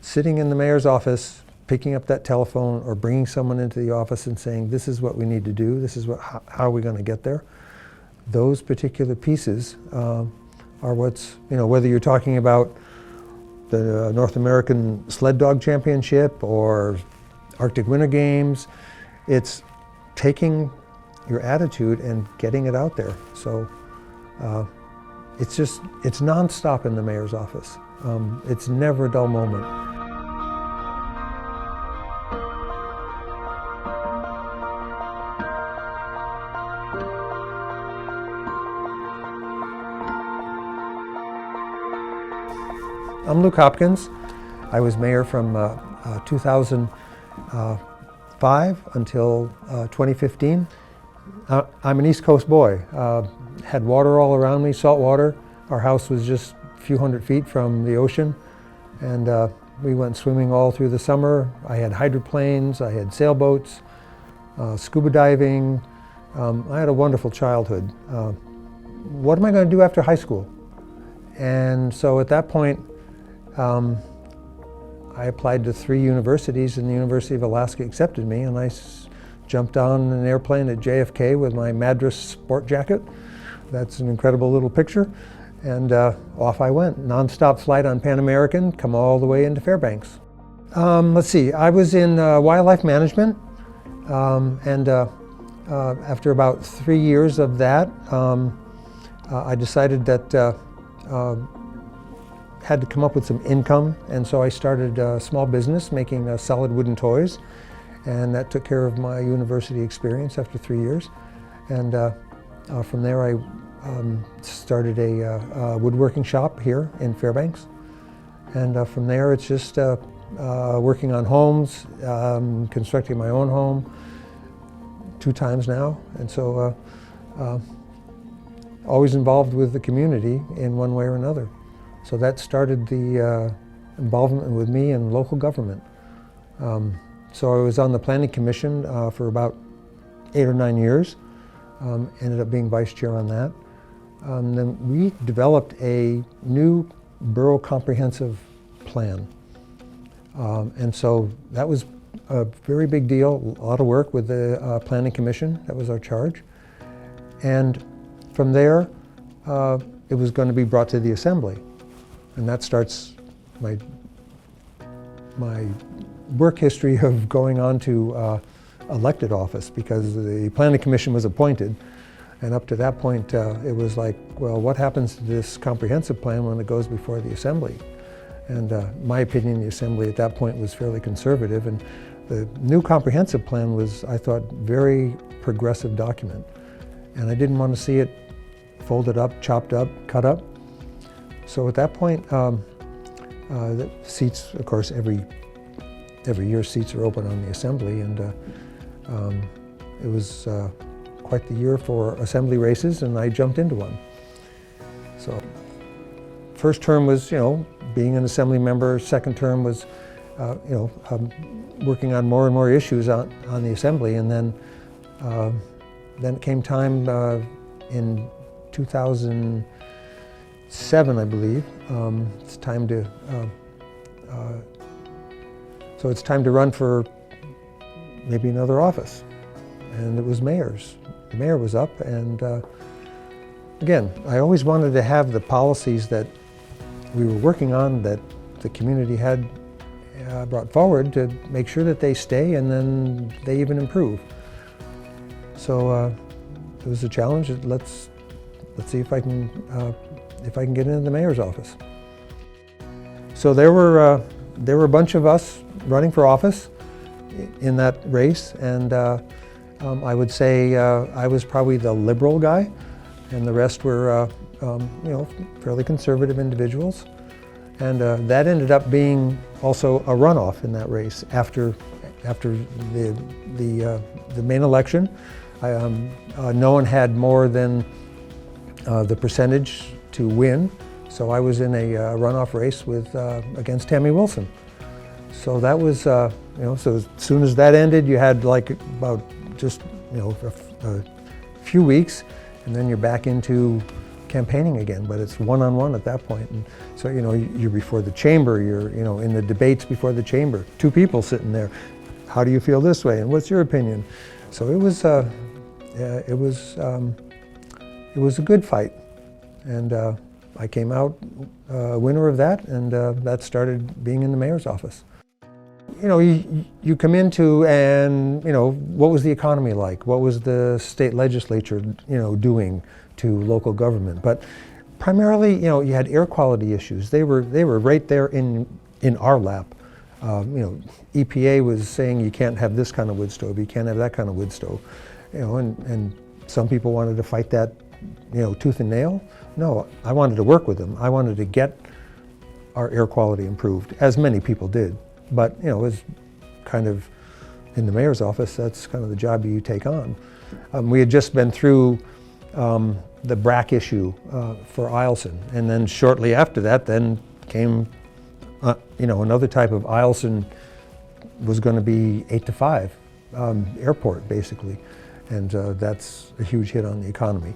sitting in the mayor's office, picking up that telephone or bringing someone into the office and saying, this is what we need to do, this is how are we going to get there. Those particular pieces are what's, whether you're talking about the North American Sled Dog Championship or Arctic Winter Games, it's taking your attitude and getting it out there. So it's nonstop in the mayor's office. It's never a dull moment. I'm Luke Hopkins. I was mayor from 2005 until 2015. I'm an East Coast boy. Had water all around me, salt water. Our house was just a few hundred feet from the ocean, and we went swimming all through the summer. I had hydroplanes, I had sailboats, scuba diving. I had a wonderful childhood. What am I going to do after high school? And so at that point, I applied to 3 universities, and the University of Alaska accepted me, and I jumped on an airplane at JFK with my Madras sport jacket. That's an incredible little picture. And off I went. Non-stop flight on Pan American, come all the way into Fairbanks. Let's see, I was in wildlife management, and after about 3 years of that, I decided that had to come up with some income, and so I started a small business making solid wooden toys, and that took care of my university experience after 3 years. And from there I started a woodworking shop here in Fairbanks, and from there it's just working on homes, constructing my own home 2 times now, and so always involved with the community in one way or another. So that started the involvement with me in local government. So I was on the Planning Commission for about 8 or 9 years, ended up being vice chair on that. Then we developed a new borough comprehensive plan. And so that was a very big deal, a lot of work with the Planning Commission. That was our charge. And from there, it was going to be brought to the Assembly. And that starts my work history of going on to elected office, because the Planning Commission was appointed. And up to that point, it was like, well, what happens to this comprehensive plan when it goes before the Assembly? And my opinion, the Assembly at that point was fairly conservative. And the new comprehensive plan was, I thought, very progressive document. And I didn't want to see it folded up, chopped up, cut up. So at that point, the seats, of course, every year seats are open on the Assembly, and it was quite the year for Assembly races, and I jumped into one. So first term was, being an Assembly member. Second term was, working on more and more issues on the Assembly, and then it came time in 2007, I believe. It's time to so it's time to run for maybe another office, and it was mayor's. The mayor was up, and again, I always wanted to have the policies that we were working on, that the community had brought forward, to make sure that they stay and then they even improve. So it was a challenge. Let's see if I can get into the mayor's office. So there were a bunch of us running for office in that race, and I would say I was probably the liberal guy, and the rest were fairly conservative individuals. And that ended up being also a runoff in that race after the main election. No one had more than the percentage to win, so I was in a runoff race against Tammy Wilson. So that was, so as soon as that ended, you had like about just a few weeks, and then you're back into campaigning again, but it's one-on-one at that point. And so, you know, you're before the chamber, you're, you know, in the debates before the chamber, two people sitting there. How do you feel this way, and what's your opinion? So it was a good fight, and I came out winner of that, and that started being in the mayor's office. You know, you come into, and, you know, what was the economy like? What was the state legislature, you know, doing to local government? But primarily, you know, you had air quality issues. They were right there in our lap. You know, EPA was saying you can't have this kind of wood stove, you can't have that kind of wood stove. You know, and some people wanted to fight that, you know, tooth and nail. No, I wanted to work with them. I wanted to get our air quality improved, as many people did. But, you know, it was kind of, in the mayor's office, that's kind of the job you take on. We had just been through the BRAC issue for Eielson, and then shortly after that then came, you know, another type of Eielson was going to be 8 to 5 airport, basically, and that's a huge hit on the economy.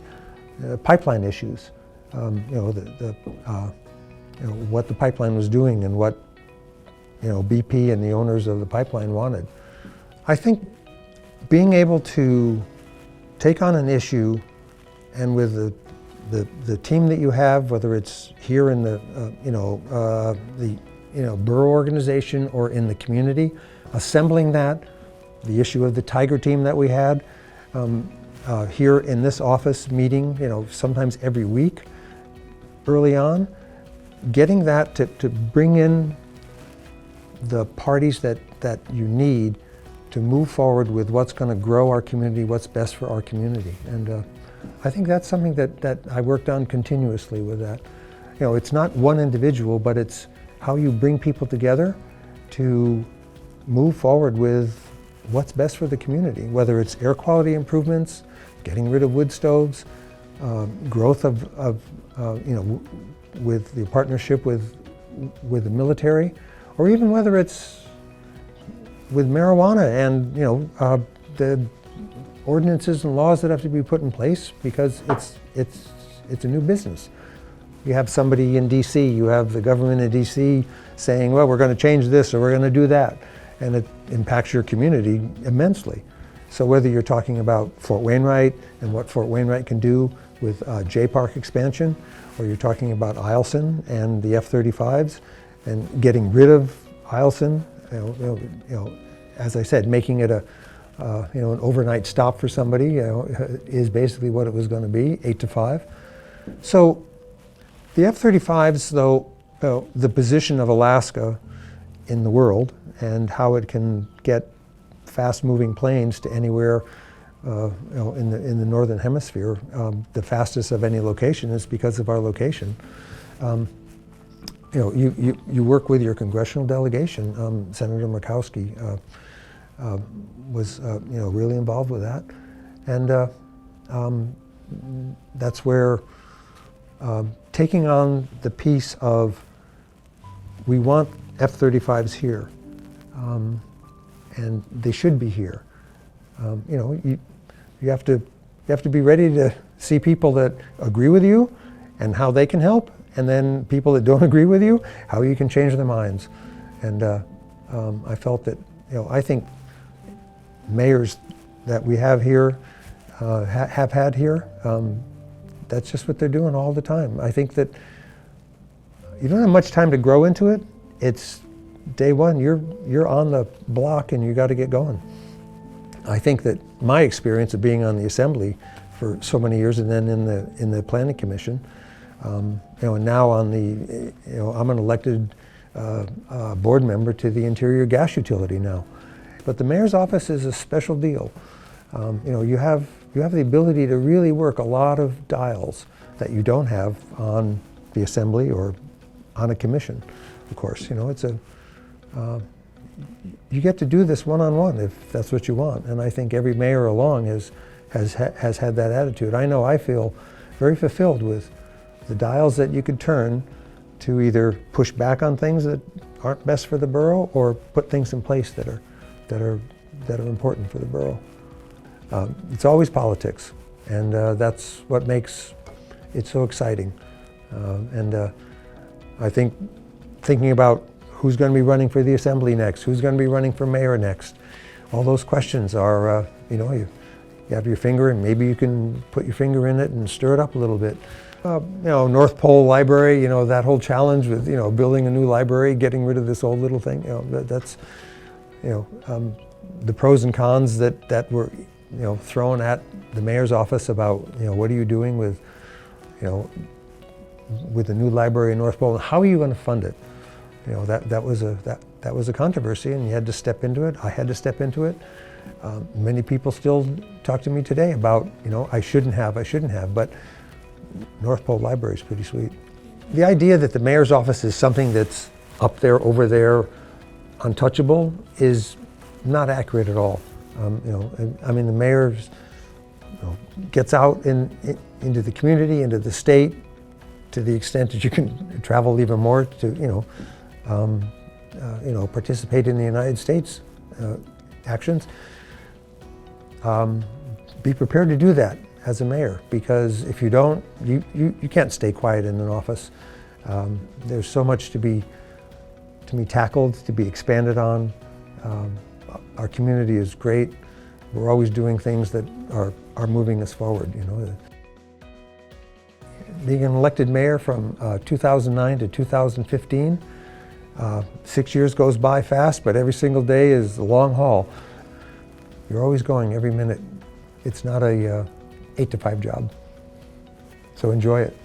Pipeline issues, you know, you know, what the pipeline was doing and what, you know, BP and the owners of the pipeline wanted. I think being able to take on an issue, and with the team that you have, whether it's here in the borough organization or in the community, assembling that, the issue of the Tiger team that we had here in this office meeting, you know, sometimes every week early on, getting that to bring in the parties that you need to move forward with what's going to grow our community, what's best for our community. And I think that's something that I worked on continuously with that. You know, it's not one individual, but it's how you bring people together to move forward with what's best for the community, whether it's air quality improvements, getting rid of wood stoves, growth of you know, with the partnership with the military, or even whether it's with marijuana and, you know, the ordinances and laws that have to be put in place, because it's a new business. You have somebody in DC, you have the government in DC saying, well, we're going to change this or we're going to do that, and it impacts your community immensely. So whether you're talking about Fort Wainwright and what Fort Wainwright can do with J-Park expansion, or you're talking about Eielson and the F-35s and getting rid of Eielson, you know, as I said, making it a you know, an overnight stop for somebody, you know, is basically what it was going to be, 8 to 5. So the F-35s, though, you know, the position of Alaska in the world and how it can get fast-moving planes to anywhere, you know, in the northern hemisphere, the fastest of any location is because of our location. You know, you work with your congressional delegation. Senator Murkowski was you know, really involved with that, and that's where taking on the piece of, we want F-35s here, and they should be here. You know, you have to be ready to see people that agree with you and how they can help, and then people that don't agree with you, how you can change their minds. And I felt that, you know, I think mayors that we have here, have had here, that's just what they're doing all the time. I think that you don't have much time to grow into it. It's day one, you're on the block and you got to get going. I think that my experience of being on the assembly for so many years, and then in the planning commission, you know, and now on the, you know, I'm an elected board member to the Interior Gas Utility now. But the mayor's office is a special deal. You know, you have the ability to really work a lot of dials that you don't have on the assembly or on a commission. Of course, you know, it's a you get to do this one-on-one if that's what you want, and I think every mayor along has had that attitude. I know I feel very fulfilled with the dials that you could turn to either push back on things that aren't best for the borough or put things in place that are important for the borough. It's always politics, and that's what makes It's so exciting. And I think thinking about who's going to be running for the assembly next, who's going to be running for mayor next, all those questions are, you have your finger and maybe you can put your finger in it and stir it up a little bit. North Pole Library, that whole challenge with, building a new library, getting rid of this old little thing, that's, the pros and cons that were, thrown at the mayor's office about, what are you doing with, with the new library in North Pole, and how are you going to fund it? That was a controversy, and you had to step into it. I had to step into it. Many people still talk to me today about, I shouldn't have, but North Pole Library is pretty sweet. The idea that the mayor's office is something that's up there, over there, untouchable is not accurate at all. The mayor gets out into the community, into the state, to the extent that you can travel even more to, participate in the United States actions. Be prepared to do that as a mayor, because if you don't, you can't stay quiet in an office. There's so much to be tackled, to be expanded on. Our community is great. We're always doing things that are moving us forward. Being an elected mayor from 2009 to 2015, 6 years goes by fast, but every single day is a long haul. You're always going every minute. It's not a 8 to 5 job. So enjoy it.